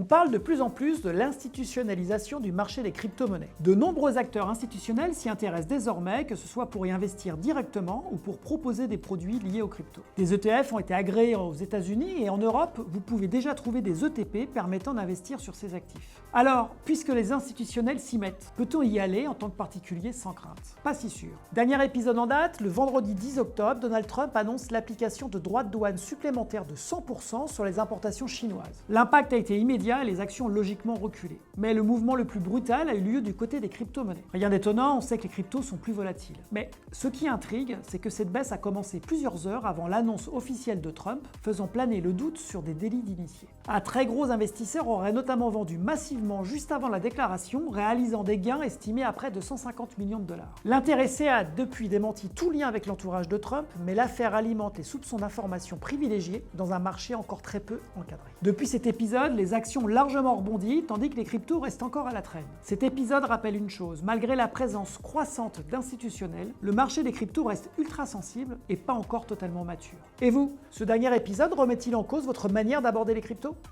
On parle de plus en plus de l'institutionnalisation du marché des crypto-monnaies. De nombreux acteurs institutionnels s'y intéressent désormais, que ce soit pour y investir directement ou pour proposer des produits liés aux cryptos. Des ETF ont été agréés aux États-Unis et en Europe, vous pouvez déjà trouver des ETP permettant d'investir sur ces actifs. Alors, puisque les institutionnels s'y mettent, peut-on y aller en tant que particulier sans crainte? Pas si sûr. Dernier épisode en date, le vendredi 10 octobre, Donald Trump annonce l'application de droits de douane supplémentaires de 100% sur les importations chinoises. L'impact a été immédiat et les actions ont logiquement reculé. Mais le mouvement le plus brutal a eu lieu du côté des crypto-monnaies. Rien d'étonnant, on sait que les cryptos sont plus volatiles. Mais ce qui intrigue, c'est que cette baisse a commencé plusieurs heures avant l'annonce officielle de Trump, faisant planer le doute sur des délits d'initiés. Un très gros investisseur aurait notamment vendu massivement juste avant la déclaration, réalisant des gains estimés à près de 150 millions de dollars. L'intéressé a depuis démenti tout lien avec l'entourage de Trump, mais l'affaire alimente les soupçons d'informations privilégiées dans un marché encore très peu encadré. Depuis cet épisode, les actions ont largement rebondi, tandis que les cryptos restent encore à la traîne. Cet épisode rappelle une chose, malgré la présence croissante d'institutionnels, le marché des cryptos reste ultra sensible et pas encore totalement mature. Et vous, ce dernier épisode remet-il en cause votre manière d'aborder les cryptos ?